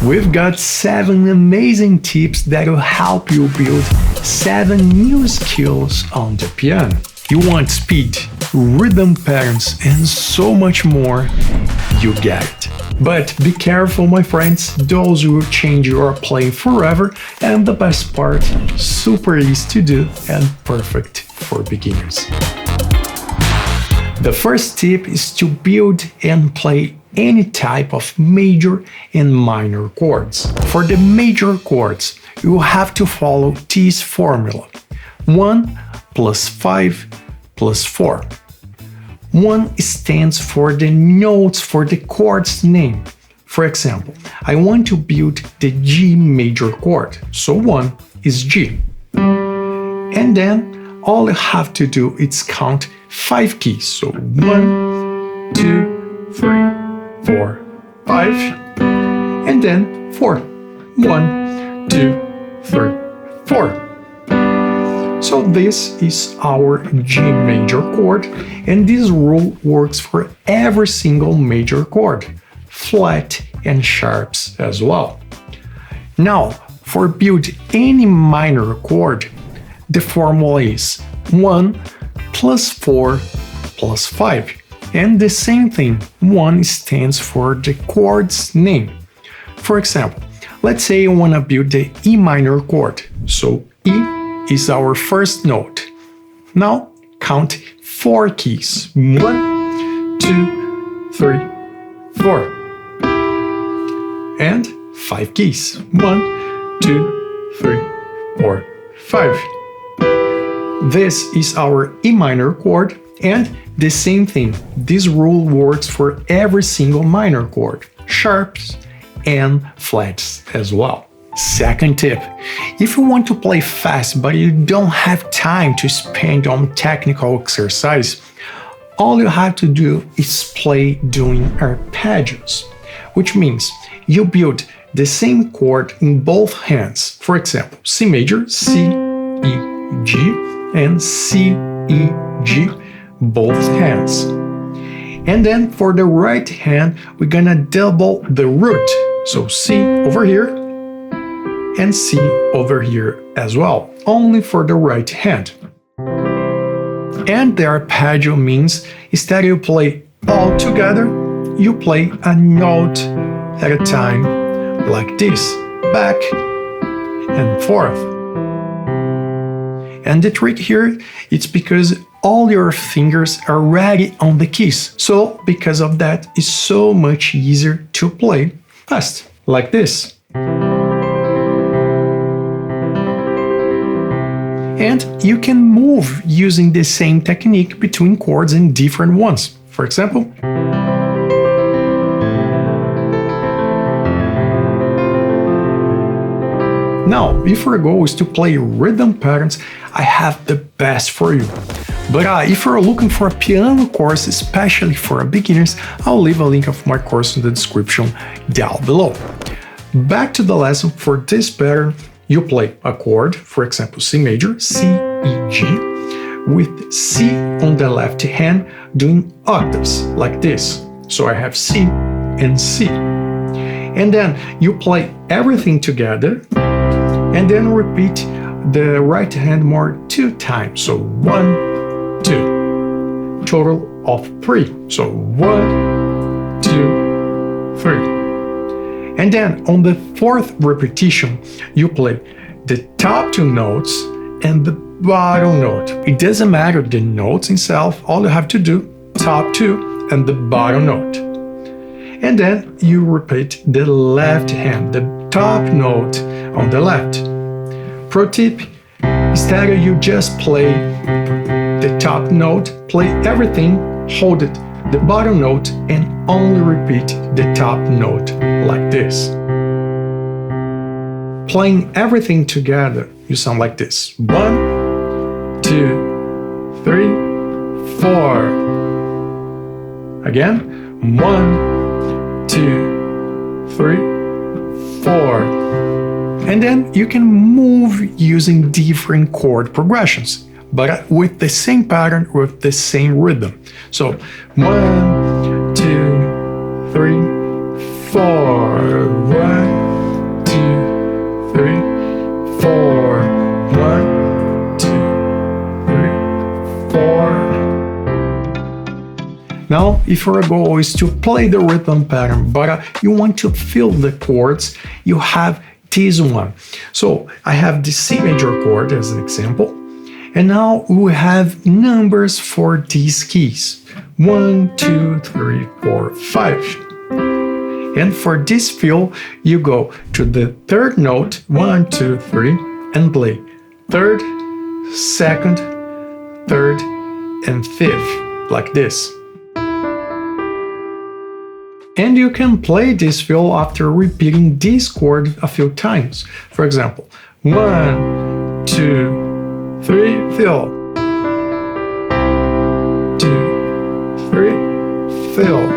We've got 7 amazing tips that will help you build 7 new skills on the piano. You want speed, rhythm patterns, and so much more, you get it. But be careful, my friends, those will change your playing forever, and the best part, super easy to do and perfect for beginners. The first tip is to build and play any type of major and minor chords. For the major chords, you have to follow this formula: 1 plus 5 plus 4. 1 stands for the notes for the chord's name. For example, I want to build the G major chord, so 1 is G. And then all you have to do is count 5 keys, so 1, 2, 3, 4, 5, and then 4. 1, 2, 3, 4. So this is our G major chord, and this rule works for every single major chord, flat and sharps as well. Now, for build any minor chord, the formula is 1 plus 4 plus 5. And the same thing, 1 stands for the chord's name. For example, let's say you want to build the E minor chord, so E is our first note. Now count 4 keys. 1, 2, 3, 4. And 5 keys. 1, 2, 3, 4, 5. This is our E minor chord, and the same thing. This rule works for every single minor chord, sharps and flats as well. Second tip, if you want to play fast but you don't have time to spend on technical exercise, all you have to do is play doing arpeggios, which means you build the same chord in both hands. For example, C major, C, E, G, and C, E, G, both hands. And then for the right hand, we're gonna double the root. So C over here and C over here as well, only for the right hand. And the arpeggio means instead you play all together, you play a note at a time, like this, back and forth. And the trick here, it's because all your fingers are ready on the keys. So because of that, it's so much easier to play fast, like this. And you can move using the same technique between chords and different ones. For example, now, if your goal is to play rhythm patterns, I have the best for you. But if you're looking for a piano course, especially for beginners, I'll leave a link of my course in the description down below. Back to the lesson. For this pattern, you play a chord, for example, C major, C, E, G, with C on the left hand doing octaves, like this. So I have C and C. And then you play everything together, and then repeat the right hand more 2 times. So 1, 2, total of 3. So 1, 2, 3. And then on the 4th repetition, you play the top 2 notes and the bottom note. It doesn't matter the notes itself, all you have to do, top 2 and the bottom note. And then you repeat the left hand, the top note on the left. Pro tip, instead you just play the top note, play everything, hold it, the bottom note, and only repeat the top note like this. Playing everything together, you sound like this. 1, 2, 3, 4. Again, 1, 2, 3, 4. And then you can move using different chord progressions, but with the same pattern, with the same rhythm. So 1, 2, 3, 4. 1, if your goal is to play the rhythm pattern, but you want to feel the chords, you have this one. So I have the C major chord as an example. And now we have numbers for these keys. 1, 2, 3, 4, 5. And for this feel, you go to the third note, 1, 2, 3, and play third, second, third, and fifth, like this. And you can play this feel after repeating this chord a few times. For example, 1, 2, 3, feel. 2, 3, feel.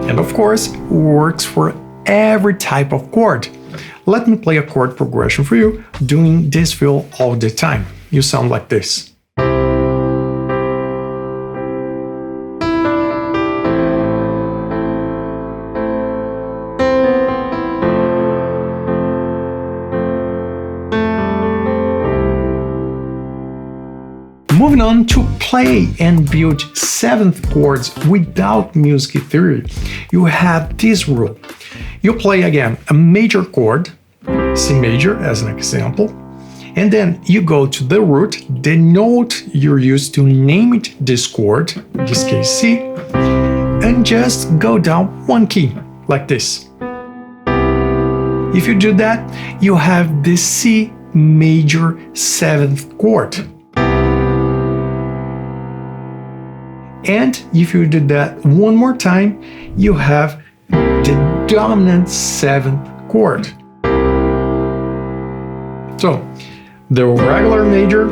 And of course, works for every type of chord. Let me play a chord progression for you, doing this feel all the time. You sound like this. Moving on to play and build seventh chords without music theory, you have this rule. You play again a major chord, C major as an example, and then you go to the root, the note you used to name it this chord, in this case C, and just go down one key, like this. If you do that, you have the C major seventh chord. And if you do that one more time, you have the dominant seventh chord. So, the regular major,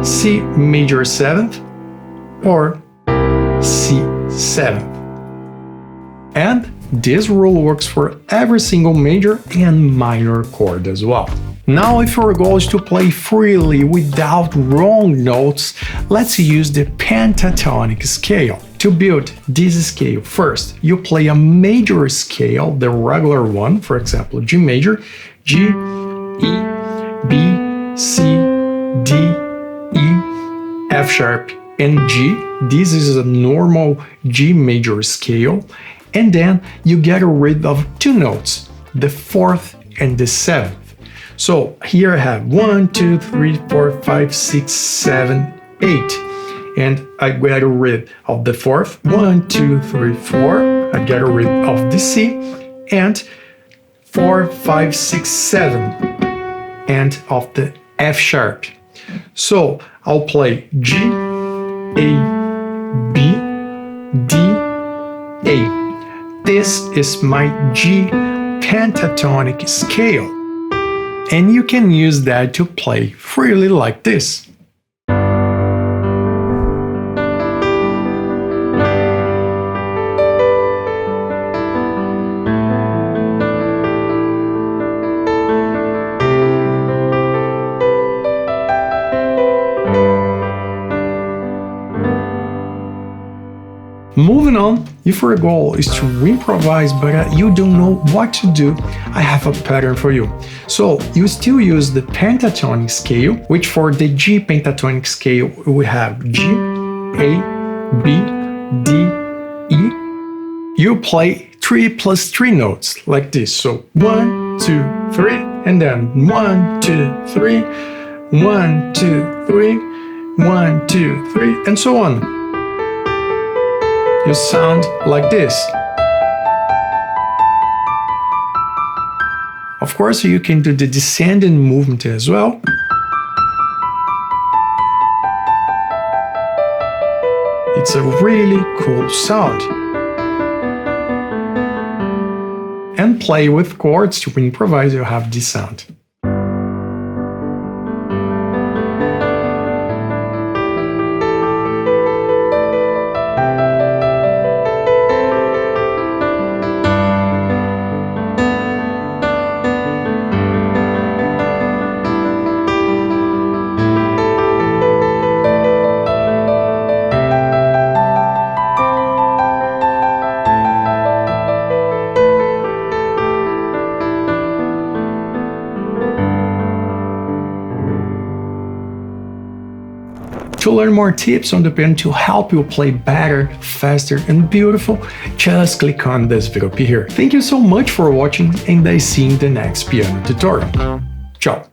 C major seventh, or C seventh. And this rule works for every single major and minor chord as well. Now, if your goal is to play freely without wrong notes, let's use the pentatonic scale. To build this scale, first, you play a major scale, the regular one, for example, G major, G, E, B, C, D, E, F sharp, and G. This is a normal G major scale. And then you get rid of two notes, the fourth and the seventh. So here I have 1, 2, 3, 4, 5, 6, 7, 8. And I get rid of the fourth. 1, 2, 3, 4. I get rid of the C. And 4, 5, 6, 7. And of the F sharp. So I'll play G, A, B, D, A. This is my G pentatonic scale. And you can use that to play freely like this. Moving on, if your goal is to improvise but you don't know what to do, I have a pattern for you. So you still use the pentatonic scale, which for the G pentatonic scale we have G, A, B, D, E. You play 3 plus 3 notes like this. So 1, 2, 3, and then 1, 2, 3, 1, 2, 3, 1, 2, 3, and so on. You sound like this. Of course, you can do the descending movement as well. It's a really cool sound. And play with chords to improvise, you have this sound. To learn more tips on the piano to help you play better, faster, and beautiful, just click on this video up here. Thank you so much for watching, and I see you in the next piano tutorial. Ciao!